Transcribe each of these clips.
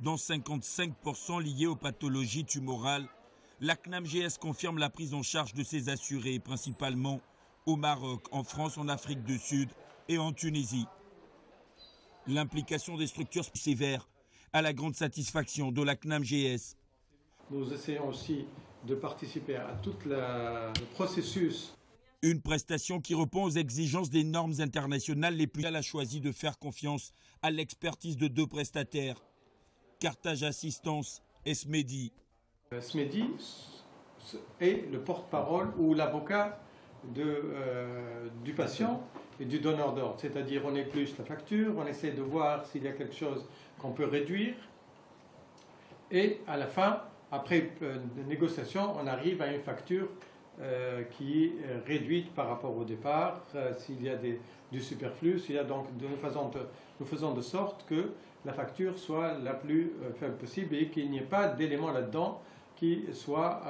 dont 55% liés aux pathologies tumorales. La CNAM-GS confirme la prise en charge de ses assurés, principalement au Maroc, en France, en Afrique du Sud et en Tunisie. L'implication des structures sévères à la grande satisfaction de la CNAM-GS. Nous essayons aussi de participer à tout le processus. Une prestation qui répond aux exigences des normes internationales les plus. Elle a choisi de faire confiance à l'expertise de 2 prestataires, Carthage Assistance et SMEDI. SMEDI est le porte-parole ou l'avocat du patient et du donneur d'ordre. C'est-à-dire on épluche la facture, on essaie de voir s'il y a quelque chose qu'on peut réduire. Et à la fin, après des négociations, on arrive à une facture qui est réduite par rapport au départ, s'il y a du superflu, donc nous faisons de sorte que la facture soit la plus faible possible et qu'il n'y ait pas d'éléments là-dedans qui soient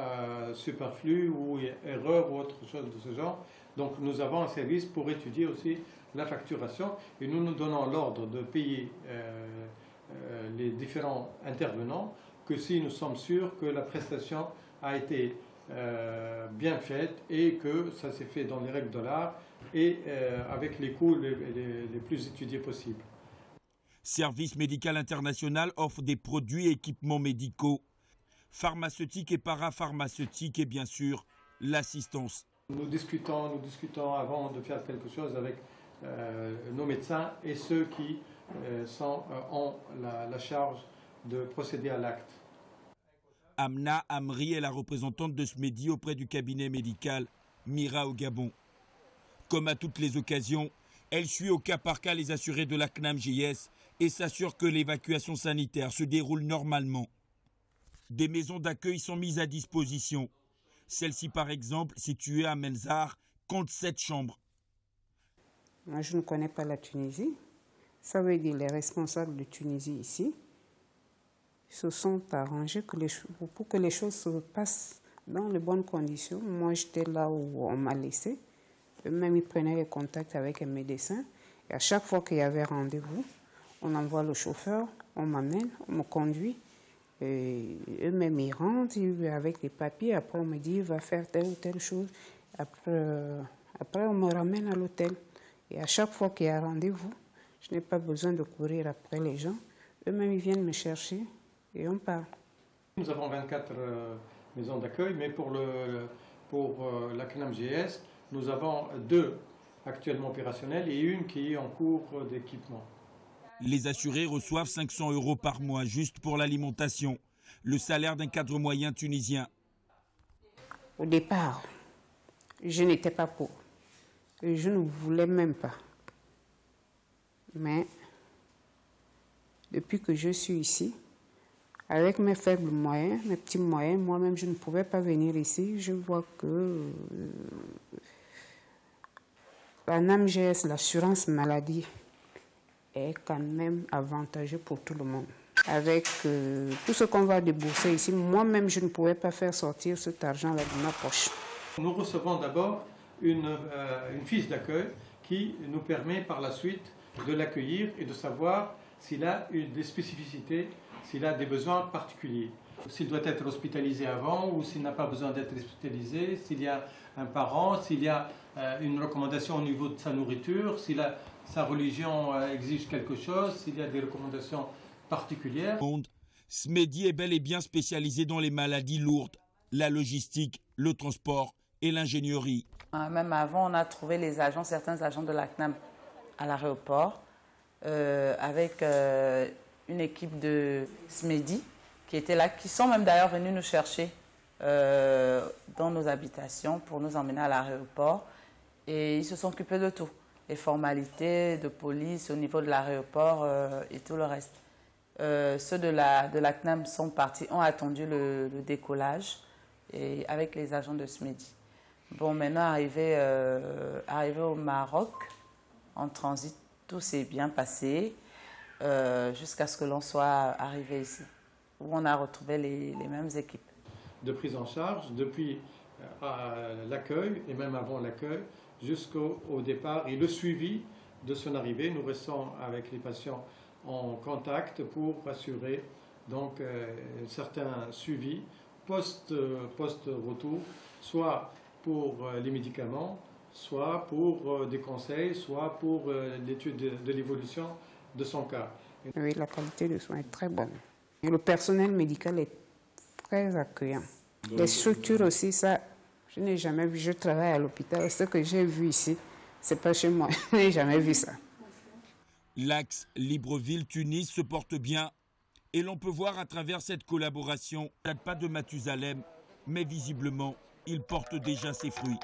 superflus ou erreurs ou autre chose de ce genre. Donc nous avons un service pour étudier aussi la facturation et nous nous donnons l'ordre de payer les différents intervenants que si nous sommes sûrs que la prestation a été bien faite et que ça s'est fait dans les règles de l'art et avec les coûts les plus étudiés possibles. Service médical international offre des produits et équipements médicaux, pharmaceutiques et parapharmaceutiques et bien sûr l'assistance. Nous discutons avant de faire quelque chose avec nos médecins et ceux qui ont la charge de procéder à l'acte. Amna Amri est la représentante de SMEDI auprès du cabinet médical Mira au Gabon. Comme à toutes les occasions, elle suit au cas par cas les assurés de la CNAM-GS et s'assure que l'évacuation sanitaire se déroule normalement. Des maisons d'accueil sont mises à disposition. Celle-ci, par exemple, située à Menzar, compte 7 chambres. Moi, je ne connais pas la Tunisie. Ça veut dire les responsables de Tunisie ici se sont arrangés pour que les choses se passent dans les bonnes conditions. Moi, j'étais là où on m'a laissé. Eux-mêmes, ils prenaient les contacts avec un médecin. Et à chaque fois qu'il y avait rendez-vous, on envoie le chauffeur, on m'amène, on me conduit. Eux-mêmes, ils rentrent avec les papiers. Après, on me dit, il va faire telle ou telle chose. Après, on me ramène à l'hôtel. Et à chaque fois qu'il y a rendez-vous, je n'ai pas besoin de courir après les gens. Eux-mêmes, ils viennent me chercher et on part. Nous avons 24 maisons d'accueil, mais pour la CNAM-GS, nous avons 2 actuellement opérationnelles et une qui est en cours d'équipement. Les assurés reçoivent 500 € par mois juste pour l'alimentation, le salaire d'un cadre moyen tunisien. Au départ, je n'étais pas pour. Et je ne voulais même pas. Mais depuis que je suis ici, avec mes faibles moyens, mes petits moyens, moi-même je ne pouvais pas venir ici. Je vois que la CNAM-GS, l'assurance maladie, est quand même avantageux pour tout le monde. Avec tout ce qu'on va débourser ici, moi-même je ne pouvais pas faire sortir cet argent-là de ma poche. Nous recevons d'abord une fiche d'accueil qui nous permet par la suite de l'accueillir et de savoir s'il a des spécificités, s'il a des besoins particuliers. S'il doit être hospitalisé avant ou s'il n'a pas besoin d'être hospitalisé, s'il y a un parent, s'il y a une recommandation au niveau de sa nourriture, si sa religion exige quelque chose, s'il y a des recommandations particulières. SMEDI est bel et bien spécialisé dans les maladies lourdes, la logistique, le transport et l'ingénierie. Même avant, on a trouvé certains agents de la CNAM à l'aéroport avec une équipe de SMEDI qui était là, qui sont même d'ailleurs venus nous chercher dans nos habitations pour nous emmener à l'aéroport. Et ils se sont occupés de tout, les formalités de police au niveau de l'aéroport et tout le reste. Ceux de la CNAM sont partis, ont attendu le décollage et avec les agents de SMEDI. Bon, maintenant, arrivé au Maroc, en transit, tout s'est bien passé jusqu'à ce que l'on soit arrivé ici, où on a retrouvé les mêmes équipes. De prise en charge depuis l'accueil et même avant l'accueil jusqu'au départ et le suivi de son arrivée. Nous restons avec les patients en contact pour assurer donc un certain suivi post-retour, soit pour les médicaments, soit pour des conseils, soit pour l'étude de l'évolution de son cas. Oui, la qualité de soins est très bonne. Et le personnel médical est très accueillant. Les structures aussi, ça, je n'ai jamais vu. Je travaille à l'hôpital. Ce que j'ai vu ici, c'est pas chez moi. Je n'ai jamais vu ça. L'axe Libreville-Tunis se porte bien et l'on peut voir à travers cette collaboration, date pas de Mathusalem, mais visiblement, il porte déjà ses fruits.